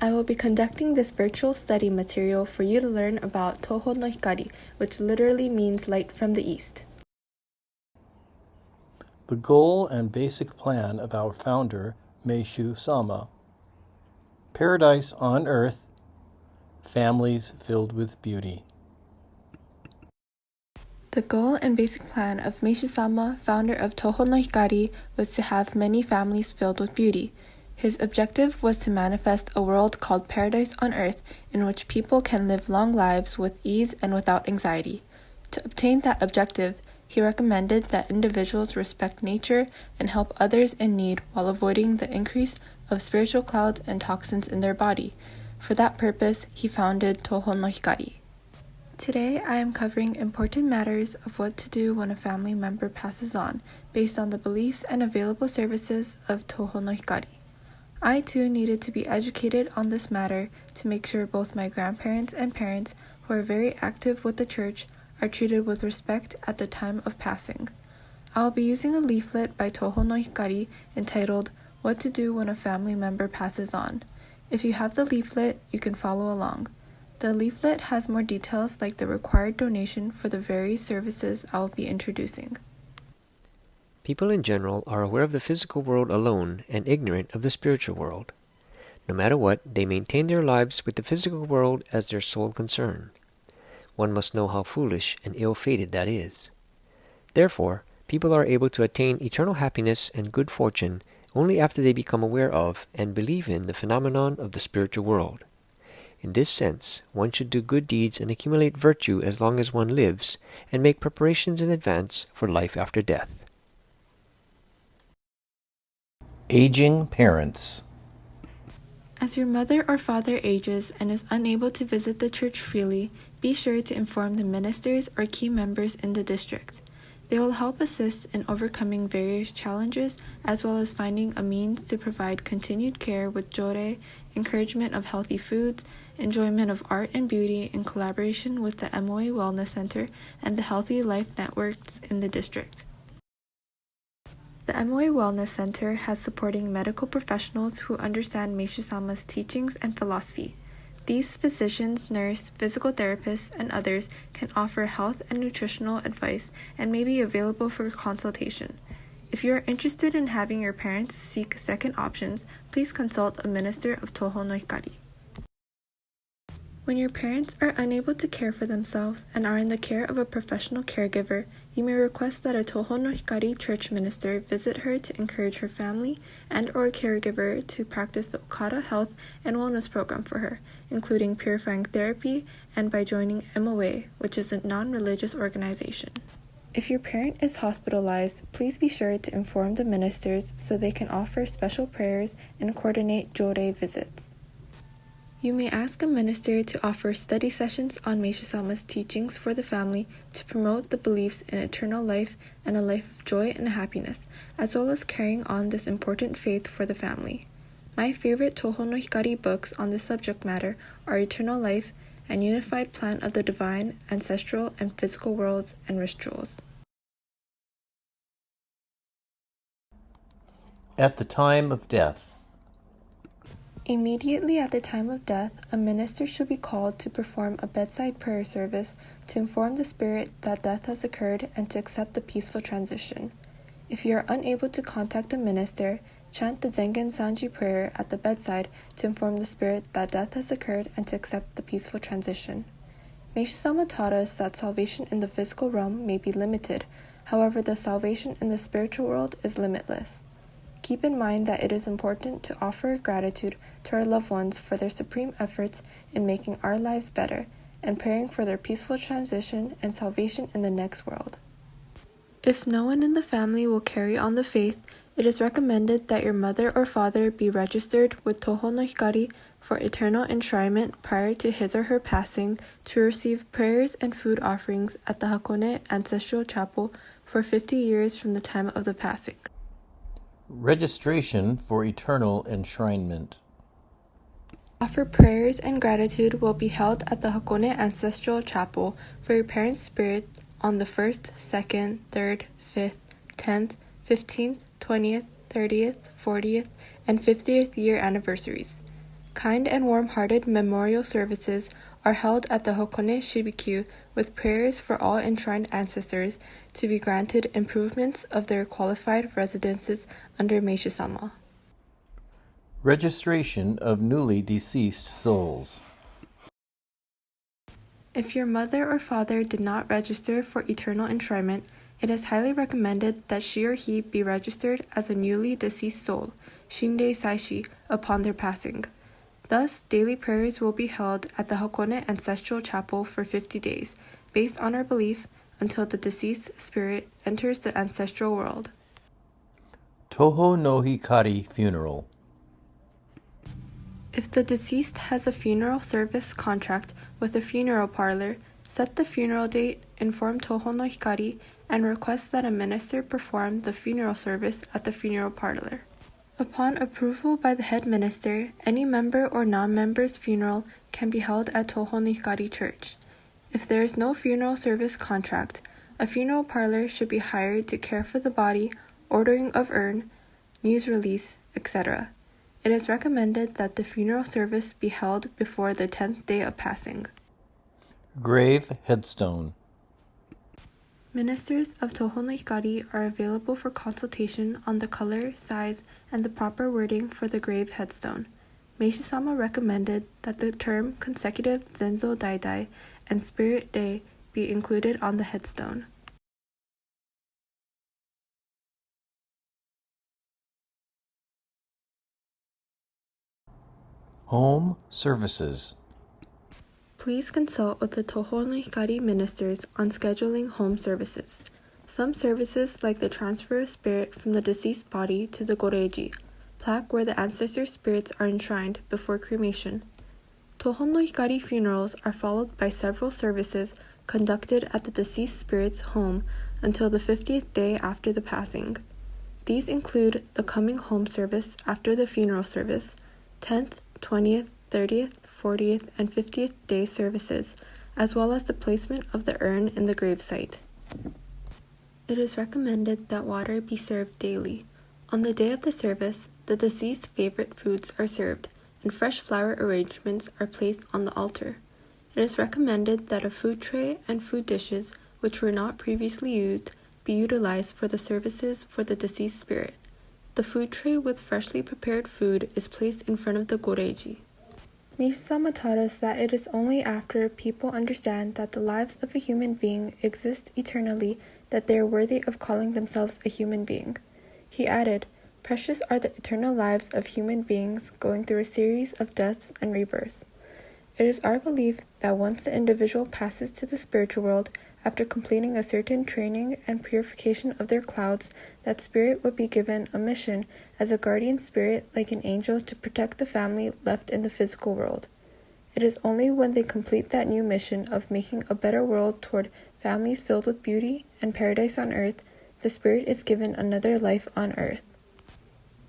I will be conducting this virtual study material for you to learn about Toho no Hikari, which literally means light from the east. The goal and basic plan of our founder, Meishu Sama. Paradise on earth, families filled with beauty. The goal and basic plan of Meishu Sama, founder of Toho no Hikari, was to have many families filled with beauty. His objective was to manifest a world called Paradise on Earth, in which people can live long lives with ease and without anxiety. To obtain that objective, he recommended that individuals respect nature and help others in need while avoiding the increase of spiritual clouds and toxins in their body. For that purpose, he founded Toho no Hikari. Today, I am covering important matters of what to do when a family member passes on, based on the beliefs and available services of Toho no Hikari. I too needed to be educated on this matter to make sure both my grandparents and parents, who are very active with the church, are treated with respect at the time of passing. I will be using a leaflet by Toho no Hikari entitled, What to Do When a Family Member Passes On. If you have the leaflet, you can follow along. The leaflet has more details like the required donation for the various services I will be introducing. People in general are aware of the physical world alone and ignorant of the spiritual world. No matter what, they maintain their lives with the physical world as their sole concern. One must know how foolish and ill-fated that is. Therefore, people are able to attain eternal happiness and good fortune only after they become aware of and believe in the phenomenon of the spiritual world. In this sense, one should do good deeds and accumulate virtue as long as one lives, and make preparations in advance for life after death. Aging parents. As your mother or father ages and is unable to visit the church freely, be sure to inform the ministers or key members in the district. They will help assist in overcoming various challenges as well as finding a means to provide continued care with jore, encouragement of healthy foods, enjoyment of art and beauty in collaboration with the MOA Wellness Center and the Healthy Life Networks in the district. The MOA Wellness Center has supporting medical professionals who understand Meishu Sama's teachings and philosophy. These physicians, nurse, physical therapists, and others can offer health and nutritional advice and may be available for consultation. If you are interested in having your parents seek second options, please consult a minister of Toho no Hikari. When your parents are unable to care for themselves and are in the care of a professional caregiver, you may request that a Toho no Hikari church minister visit her to encourage her family and or caregiver to practice the Okada health and wellness program for her, including purifying therapy and by joining MOA, which is a non-religious organization. If your parent is hospitalized, please be sure to inform the ministers so they can offer special prayers and coordinate jore visits. You may ask a minister to offer study sessions on Meishu Sama's teachings for the family to promote the beliefs in eternal life and a life of joy and happiness, as well as carrying on this important faith for the family. My favorite Toho no Hikari books on this subject matter are Eternal Life and Unified Plan of the Divine, Ancestral, and Physical Worlds and Rituals. At the time of death. Immediately at the time of death, a minister should be called to perform a bedside prayer service to inform the spirit that death has occurred and to accept the peaceful transition. If you are unable to contact a minister, chant the Zengen Sanji prayer at the bedside to inform the spirit that death has occurred and to accept the peaceful transition. Meishu Sama taught us that salvation in the physical realm may be limited, however the salvation in the spiritual world is limitless. Keep in mind that it is important to offer gratitude to our loved ones for their supreme efforts in making our lives better and praying for their peaceful transition and salvation in the next world. If no one in the family will carry on the faith, it is recommended that your mother or father be registered with Toho no Hikari for eternal enshrinement prior to his or her passing to receive prayers and food offerings at the Hakone Ancestral Chapel for 50 years from the time of the passing. Registration for eternal enshrinement. Offer prayers and gratitude will be held at the Hakone Ancestral Chapel for your parents' spirit on the 1st, 2nd, 3rd, 5th, 10th, 15th, 20th, 30th, 40th, and 50th year anniversaries. Kind and warm-hearted memorial services are held at the Hokone Shibikyu with prayers for all enshrined ancestors to be granted improvements of their qualified residences under Meishu-sama. Registration of newly deceased souls. If your mother or father did not register for eternal enshrinement, it is highly recommended that she or he be registered as a newly deceased soul, Shindei Saishi, upon their passing. Thus, daily prayers will be held at the Hakone Ancestral Chapel for 50 days, based on our belief, until the deceased spirit enters the ancestral world. Toho no Hikari Funeral. If the deceased has a funeral service contract with a funeral parlor, set the funeral date, inform Toho no Hikari, and request that a minister perform the funeral service at the funeral parlor. Upon approval by the head minister, any member or non-member's funeral can be held at Toho no Hikari Church. If there is no funeral service contract, a funeral parlor should be hired to care for the body, ordering of urn, news release, etc. It is recommended that the funeral service be held before the 10th day of passing. Grave Headstone. Ministers of Toho no Hikari are available for consultation on the color, size, and the proper wording for the grave headstone. Meishu-sama recommended that the term consecutive Zenzo Daidai and Spirit Day be included on the headstone. Home Services. Please consult with the Toho no Hikari ministers on scheduling home services. Some services, like the transfer of spirit from the deceased body to the goreiji, plaque where the ancestor spirits are enshrined before cremation. Toho no Hikari funerals are followed by several services conducted at the deceased spirit's home until the 50th day after the passing. These include the coming home service after the funeral service, 10th, 20th, 30th, 40th, and 50th day services, as well as the placement of the urn in the gravesite. It is recommended that water be served daily. On the day of the service, the deceased's favorite foods are served, and fresh flower arrangements are placed on the altar. It is recommended that a food tray and food dishes, which were not previously used, be utilized for the services for the deceased spirit. The food tray with freshly prepared food is placed in front of the goreiji. Meishu-sama taught us that it is only after people understand that the lives of a human being exist eternally that they are worthy of calling themselves a human being. He added, "Precious are the eternal lives of human beings going through a series of deaths and rebirths." It is our belief that once the individual passes to the spiritual world, after completing a certain training and purification of their clouds, that spirit would be given a mission as a guardian spirit like an angel to protect the family left in the physical world. It is only when they complete that new mission of making a better world toward families filled with beauty and paradise on earth, the spirit is given another life on earth.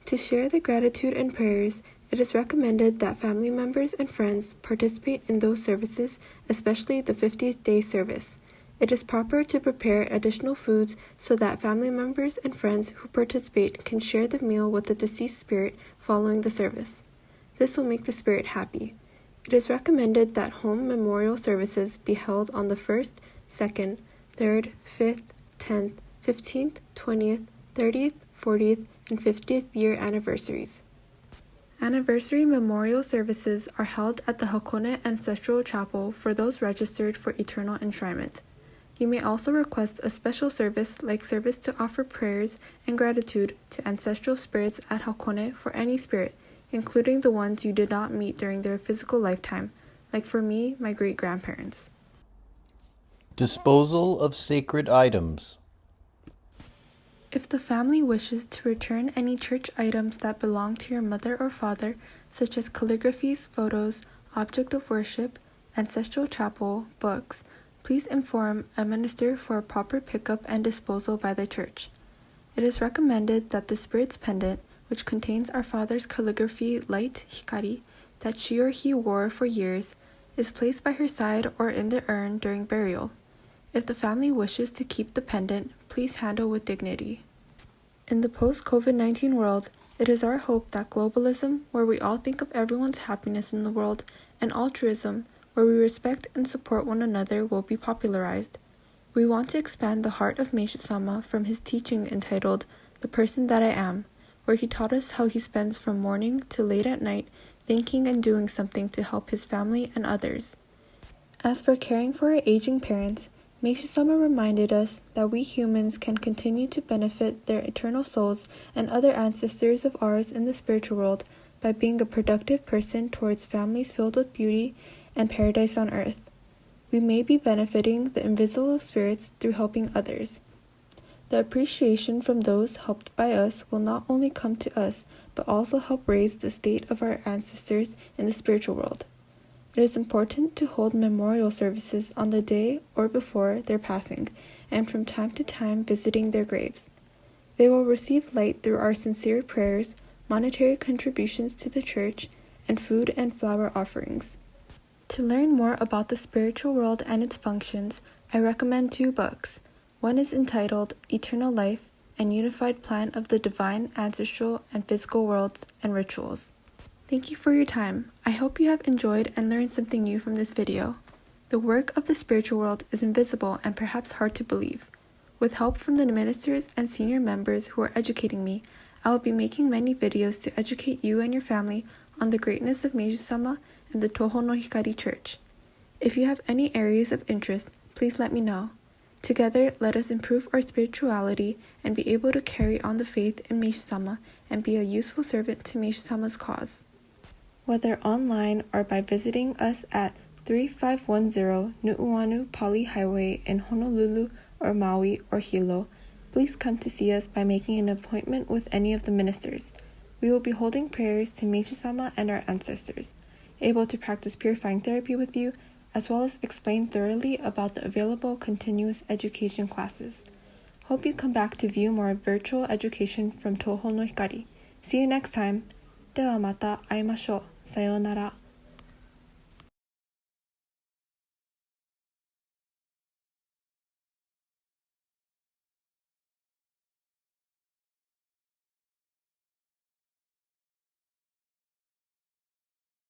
To share the gratitude and prayers, it is recommended that family members and friends participate in those services, especially the 50th day service. It is proper to prepare additional foods so that family members and friends who participate can share the meal with the deceased spirit following the service. This will make the spirit happy. It is recommended that home memorial services be held on the 1st, 2nd, 3rd, 5th, 10th, 15th, 20th, 30th, 40th, and 50th year anniversaries. Anniversary memorial services are held at the Hakone Ancestral Chapel for those registered for eternal enshrinement. You may also request a special service like service to offer prayers and gratitude to ancestral spirits at Hakone for any spirit, including the ones you did not meet during their physical lifetime, like for me, my great-grandparents. Disposal of sacred items. If the family wishes to return any church items that belong to your mother or father, such as calligraphies, photos, object of worship, ancestral chapel, books, please inform a minister for a proper pickup and disposal by the church. It is recommended that the spirit's pendant, which contains our father's calligraphy light hikari, that she or he wore for years, is placed by her side or in the urn during burial. If the family wishes to keep the pendant, please handle with dignity. In the post-COVID-19 world, it is our hope that globalism, where we all think of everyone's happiness in the world, and altruism, where we respect and support one another, will be popularized. We want to expand the heart of Meishu-sama from his teaching entitled The Person That I Am, where he taught us how he spends from morning to late at night thinking and doing something to help his family and others. As for caring for our aging parents, Meishu-sama reminded us that we humans can continue to benefit their eternal souls and other ancestors of ours in the spiritual world by being a productive person towards families filled with beauty and paradise on earth. We may be benefiting the invisible spirits through helping others. The appreciation from those helped by us will not only come to us, but also help raise the state of our ancestors in the spiritual world. It is important to hold memorial services on the day or before their passing, and from time to time visiting their graves. They will receive light through our sincere prayers, monetary contributions to the church, and food and flower offerings. To learn more about the spiritual world and its functions, I recommend 2 books. One is entitled Eternal Life and Unified Plan of the Divine, Ancestral, and Physical Worlds and Rituals. Thank you for your time. I hope you have enjoyed and learned something new from this video. The work of the spiritual world is invisible and perhaps hard to believe. With help from the ministers and senior members who are educating me, I will be making many videos to educate you and your family on the greatness of Meishu-sama and the Toho no Hikari Church. If you have any areas of interest, please let me know. Together, let us improve our spirituality and be able to carry on the faith in Meishu-sama and be a useful servant to Meishu-sama's cause. Whether online or by visiting us at 3510 Nu'uanu Pali Highway in Honolulu or Maui or Hilo, please come to see us by making an appointment with any of the ministers. We will be holding prayers to Meishu-sama and our ancestors, able to practice purifying therapy with you, as well as explain thoroughly about the available continuous education classes. Hope you come back to view more virtual education from Toho no Hikari. See you next time! ではまた会いましょう。さようなら。